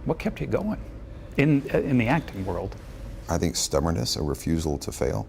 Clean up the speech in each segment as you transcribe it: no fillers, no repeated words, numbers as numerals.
What kept you going in the acting world? I think stubbornness, a refusal to fail.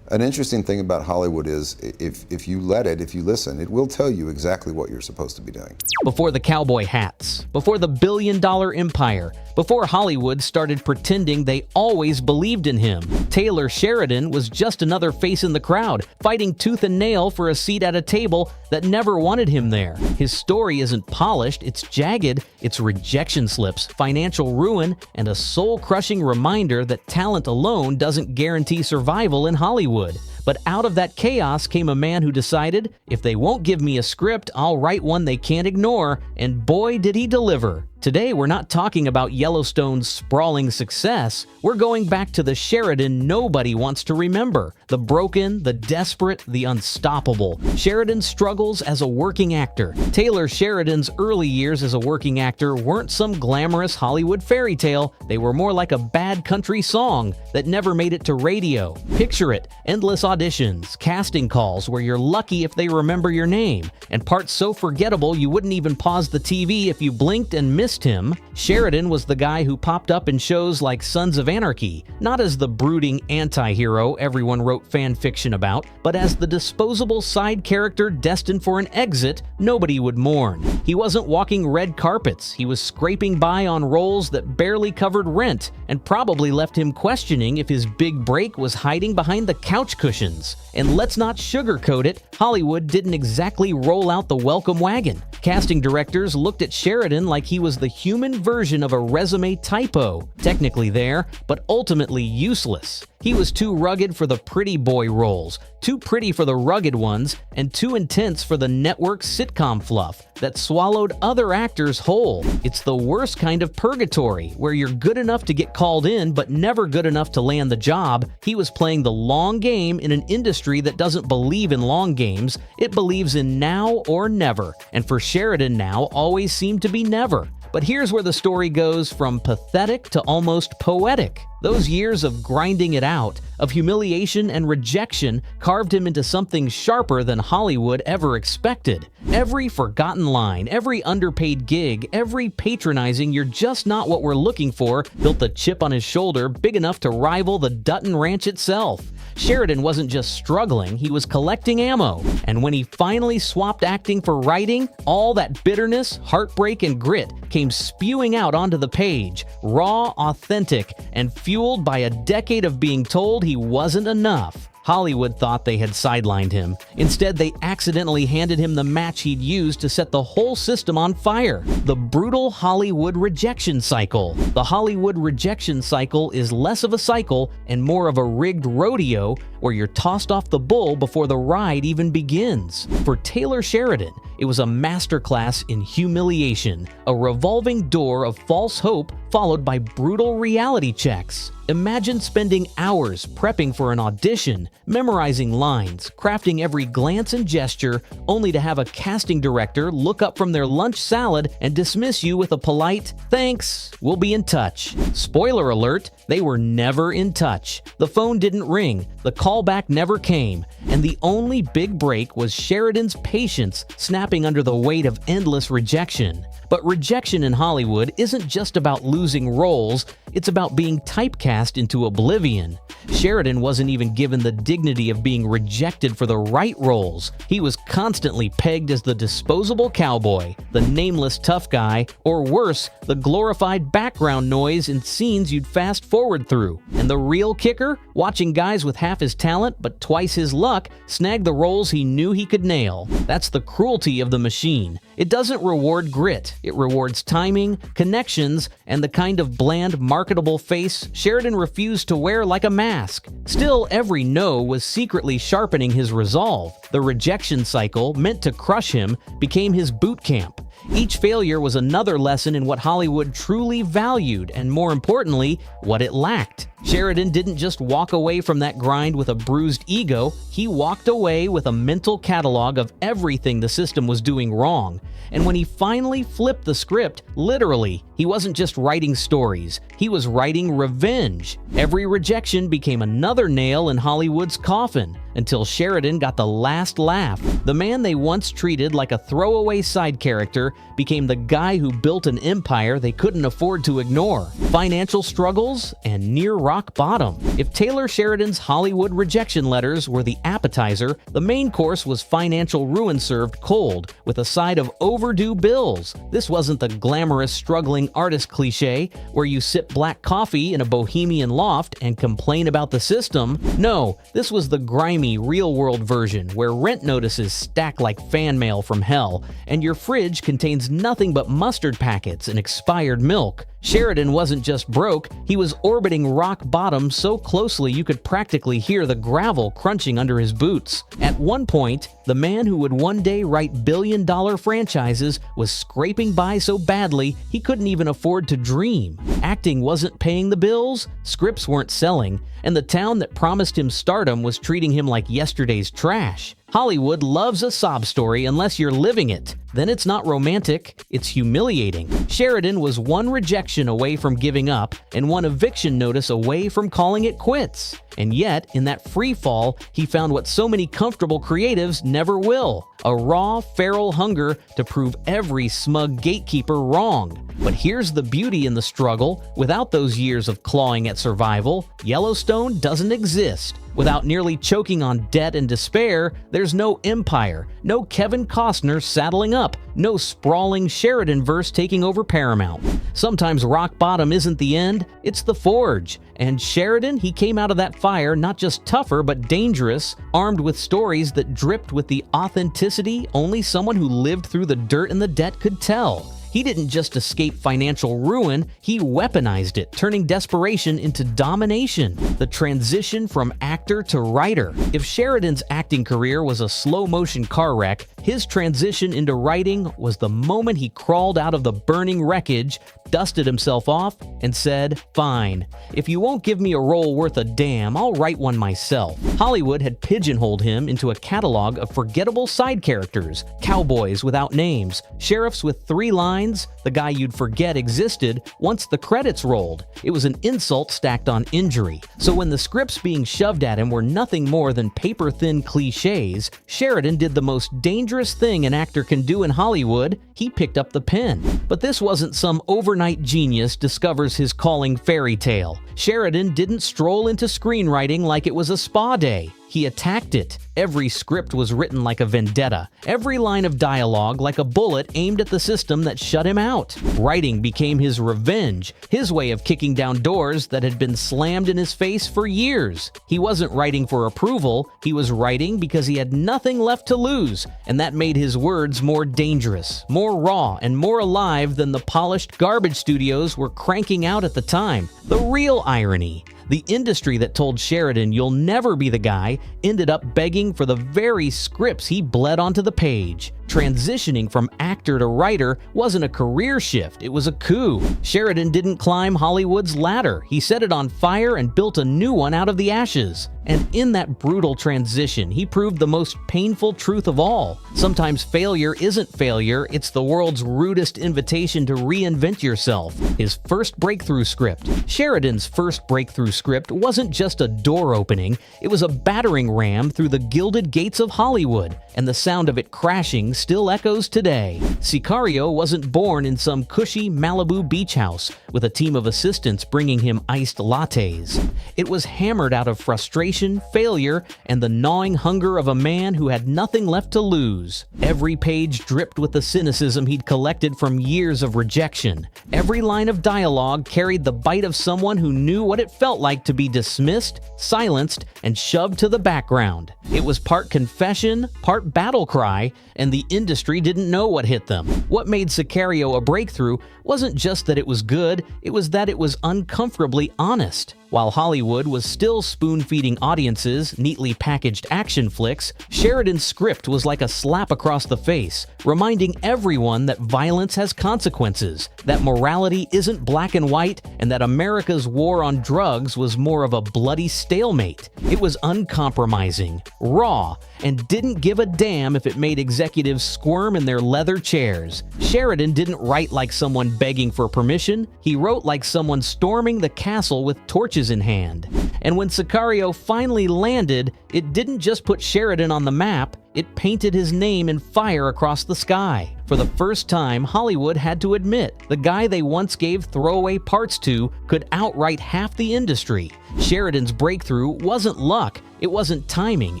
An interesting thing about Hollywood is if you let it, if you listen, it will tell you exactly what you're supposed to be doing. Before the cowboy hats, before the billion-dollar empire, before Hollywood started pretending they always believed in him, Taylor Sheridan was just another face in the crowd, fighting tooth and nail for a seat at a table that never wanted him there. His story isn't polished, it's jagged, it's rejection slips, financial ruin, and a soul-crushing reminder that talent alone doesn't guarantee survival in Hollywood. But out of that chaos came a man who decided, if they won't give me a script, I'll write one they can't ignore, and boy did he deliver. Today, we're not talking about Yellowstone's sprawling success. We're going back to the Sheridan nobody wants to remember. The broken, the desperate, the unstoppable. Sheridan's struggles as a working actor. Taylor Sheridan's early years as a working actor weren't some glamorous Hollywood fairy tale. They were more like a bad country song that never made it to radio. Picture it, endless auditions, casting calls where you're lucky if they remember your name, and parts so forgettable you wouldn't even pause the TV if you blinked and missed him. Sheridan was the guy who popped up in shows like Sons of Anarchy, not as the brooding anti-hero everyone wrote fan fiction about, but as the disposable side character destined for an exit nobody would mourn. He wasn't walking red carpets, he was scraping by on roles that barely covered rent, and probably left him questioning if his big break was hiding behind the couch cushions. And let's not sugarcoat it, Hollywood didn't exactly roll out the welcome wagon. Casting directors looked at Sheridan like he was the human version of a resume typo, technically there, but ultimately useless. He was too rugged for the pretty boy roles, too pretty for the rugged ones, and too intense for the network sitcom fluff that swallowed other actors whole. It's the worst kind of purgatory, where you're good enough to get called in but never good enough to land the job. He was playing the long game in an industry that doesn't believe in long games. It believes in now or never, and for Sheridan now always seemed to be never. But here's where the story goes from pathetic to almost poetic. Those years of grinding it out, of humiliation and rejection, carved him into something sharper than Hollywood ever expected. Every forgotten line, every underpaid gig, every patronizing "you're just not what we're looking for" built a chip on his shoulder big enough to rival the Dutton Ranch itself. Sheridan wasn't just struggling, he was collecting ammo. And when he finally swapped acting for writing, all that bitterness, heartbreak, and grit came spewing out onto the page, raw, authentic, and fueled by a decade of being told he wasn't enough. Hollywood thought they had sidelined him. Instead, they accidentally handed him the match he'd used to set the whole system on fire. The brutal Hollywood rejection cycle. The Hollywood rejection cycle is less of a cycle and more of a rigged rodeo where you're tossed off the bull before the ride even begins. For Taylor Sheridan, it was a masterclass in humiliation, a revolving door of false hope followed by brutal reality checks. Imagine spending hours prepping for an audition, memorizing lines, crafting every glance and gesture, only to have a casting director look up from their lunch salad and dismiss you with a polite, "Thanks, we'll be in touch." Spoiler alert, they were never in touch. The phone didn't ring, the callback never came, and the only big break was Sheridan's patience snapping under the weight of endless rejection. But rejection in Hollywood isn't just about losing roles, it's about being typecast into oblivion. Sheridan wasn't even given the dignity of being rejected for the right roles. He was constantly pegged as the disposable cowboy, the nameless tough guy, or worse, the glorified background noise in scenes you'd fast forward through. And the real kicker? Watching guys with half his talent but twice his luck snag the roles he knew he could nail. That's the cruelty of the machine. It doesn't reward grit. It rewards timing, connections, and the kind of bland, marketable face Sheridan refused to wear like a mask. Still, every no was secretly sharpening his resolve. The rejection cycle, meant to crush him, became his boot camp. Each failure was another lesson in what Hollywood truly valued and, more importantly, what it lacked. Sheridan didn't just walk away from that grind with a bruised ego, he walked away with a mental catalog of everything the system was doing wrong. And when he finally flipped the script, literally, he wasn't just writing stories, he was writing revenge. Every rejection became another nail in Hollywood's coffin, until Sheridan got the last laugh. The man they once treated like a throwaway side character became the guy who built an empire they couldn't afford to ignore. Financial struggles and near rock bottom. If Taylor Sheridan's Hollywood rejection letters were the appetizer, the main course was financial ruin served cold, with a side of overdue bills. This wasn't the glamorous struggling artist cliche where you sip black coffee in a bohemian loft and complain about the system. No, this was the grimy real-world version where rent notices stack like fan mail from hell, and your fridge contains nothing but mustard packets and expired milk. Sheridan wasn't just broke, he was orbiting rock bottom so closely you could practically hear the gravel crunching under his boots. At one point, the man who would one day write billion-dollar franchises was scraping by so badly he couldn't even afford to dream. Acting wasn't paying the bills, scripts weren't selling, and the town that promised him stardom was treating him like yesterday's trash. Hollywood loves a sob story unless you're living it. Then it's not romantic, it's humiliating. Sheridan was one rejection away from giving up and one eviction notice away from calling it quits. And yet, in that free fall, he found what so many comfortable creatives never will: a raw, feral hunger to prove every smug gatekeeper wrong. But here's the beauty in the struggle: without those years of clawing at survival, Yellowstone doesn't exist. Without nearly choking on debt and despair, there's no empire, no Kevin Costner saddling up, no sprawling Sheridan-verse taking over Paramount. Sometimes rock bottom isn't the end, it's the forge. And Sheridan, he came out of that fire not just tougher but dangerous, armed with stories that dripped with the authenticity only someone who lived through the dirt and the debt could tell. He didn't just escape financial ruin, he weaponized it, turning desperation into domination. The transition from actor to writer. If Sheridan's acting career was a slow-motion car wreck, his transition into writing was the moment he crawled out of the burning wreckage, dusted himself off, and said, "Fine, if you won't give me a role worth a damn, I'll write one myself." Hollywood had pigeonholed him into a catalog of forgettable side characters, cowboys without names, sheriffs with 3 lines, the guy you'd forget existed once the credits rolled. It was an insult stacked on injury. So when the scripts being shoved at him were nothing more than paper-thin cliches, Sheridan did the most dangerous thing an actor can do in Hollywood: he picked up the pen. But this wasn't some overnight genius discovers his calling fairy tale. Sheridan didn't stroll into screenwriting like it was a spa day. He attacked it. Every script was written like a vendetta, every line of dialogue like a bullet aimed at the system that shut him out. Writing became his revenge, his way of kicking down doors that had been slammed in his face for years. He wasn't writing for approval, he was writing because he had nothing left to lose, and that made his words more dangerous, more raw, and more alive than the polished garbage studios were cranking out at the time. The real irony: the industry that told Sheridan you'll never be the guy ended up begging for the very scripts he bled onto the page. Transitioning from actor to writer wasn't a career shift, it was a coup. Sheridan didn't climb Hollywood's ladder, he set it on fire and built a new one out of the ashes. And in that brutal transition, he proved the most painful truth of all. Sometimes failure isn't failure, it's the world's rudest invitation to reinvent yourself. His first breakthrough script. Sheridan's first breakthrough script wasn't just a door opening, it was a battering ram through the gilded gates of Hollywood, and the sound of it crashing still echoes today. Sicario wasn't born in some cushy Malibu beach house with a team of assistants bringing him iced lattes. It was hammered out of frustration, failure, and the gnawing hunger of a man who had nothing left to lose. Every page dripped with the cynicism he'd collected from years of rejection. Every line of dialogue carried the bite of someone who knew what it felt like to be dismissed, silenced, and shoved to the background. It was part confession, part battle cry, and the industry didn't know what hit them. What made Sicario a breakthrough wasn't just that it was good, it was that it was uncomfortably honest. While Hollywood was still spoon-feeding audiences neatly packaged action flicks, Sheridan's script was like a slap across the face, reminding everyone that violence has consequences, that morality isn't black and white, and that America's war on drugs was more of a bloody stalemate. It was uncompromising, raw, and didn't give a damn if it made executives squirm in their leather chairs. Sheridan didn't write like someone begging for permission, he wrote like someone storming the castle with torches in hand. And when Sicario finally landed, it didn't just put Sheridan on the map, it painted his name in fire across the sky. For the first time, Hollywood had to admit the guy they once gave throwaway parts to could outright half the industry. Sheridan's breakthrough wasn't luck, it wasn't timing,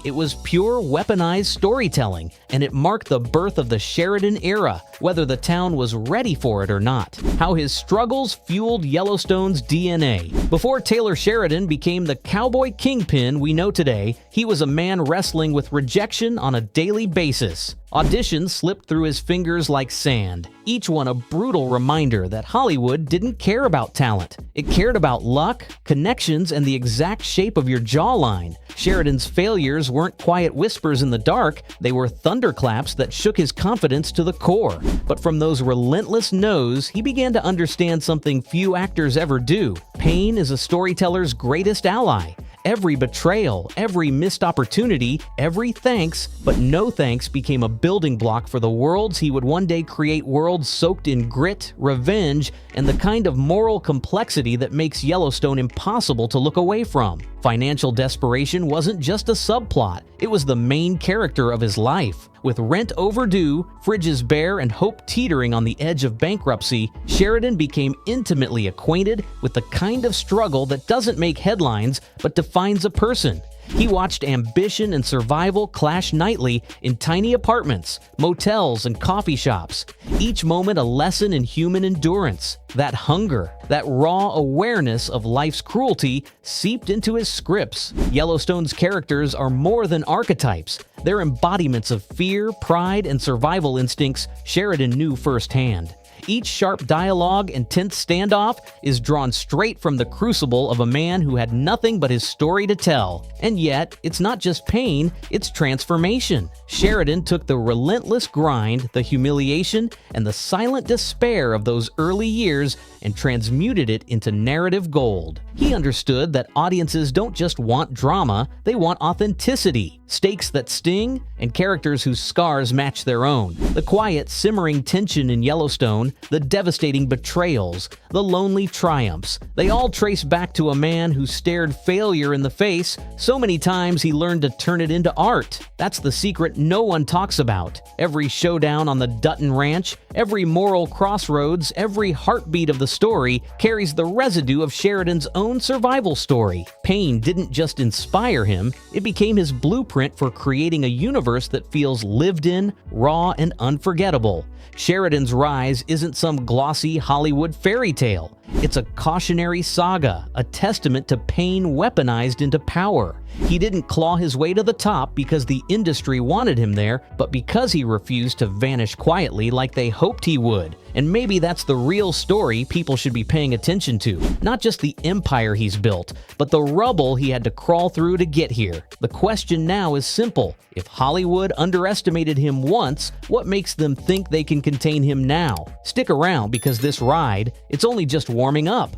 it was pure weaponized storytelling, and it marked the birth of the Sheridan era, whether the town was ready for it or not. How his struggles fueled Yellowstone's DNA. Before Taylor Sheridan became the cowboy kingpin we know today, he was a man wrestling with rejection on a daily basis. Auditions slipped through his fingers like sand, each one a brutal reminder that Hollywood didn't care about talent. It cared about luck, connections, and the exact shape of your jawline. Sheridan's failures weren't quiet whispers in the dark, they were thunderclaps that shook his confidence to the core. But from those relentless no's, he began to understand something few actors ever do. Pain is a storyteller's greatest ally. Every betrayal, every missed opportunity, every thanks, but no thanks became a building block for the worlds he would one day create, worlds soaked in grit, revenge, and the kind of moral complexity that makes Yellowstone impossible to look away from. Financial desperation wasn't just a subplot, it was the main character of his life. With rent overdue, fridges bare, and hope teetering on the edge of bankruptcy, Sheridan became intimately acquainted with the kind of struggle that doesn't make headlines but defines a person. He watched ambition and survival clash nightly in tiny apartments, motels, and coffee shops. Each moment a lesson in human endurance. That hunger, that raw awareness of life's cruelty seeped into his scripts. Yellowstone's characters are more than archetypes. They're embodiments of fear, pride, and survival instincts Sheridan knew firsthand. Each sharp dialogue and tense standoff is drawn straight from the crucible of a man who had nothing but his story to tell. And yet, it's not just pain, it's transformation. Sheridan took the relentless grind, the humiliation, and the silent despair of those early years and transmuted it into narrative gold. He understood that audiences don't just want drama, they want authenticity, stakes that sting, and characters whose scars match their own. The quiet, simmering tension in Yellowstone, the devastating betrayals, the lonely triumphs, they all trace back to a man who stared failure in the face so many times he learned to turn it into art. That's the secret no one talks about. Every showdown on the Dutton Ranch, every moral crossroads, every heartbeat of the story carries the residue of Sheridan's own survival story. Pain didn't just inspire him, it became his blueprint for creating a universe that feels lived in, raw, and unforgettable. Sheridan's rise isn't some glossy Hollywood fairy tale. It's a cautionary saga, a testament to pain weaponized into power. He didn't claw his way to the top because the industry wanted him there, but because he refused to vanish quietly like they hoped he would. And maybe that's the real story people should be paying attention to. Not just the empire he's built, but the rubble he had to crawl through to get here. The question now is simple. If Hollywood underestimated him once, what makes them think they can contain him now? Stick around because this ride, it's only just warming up.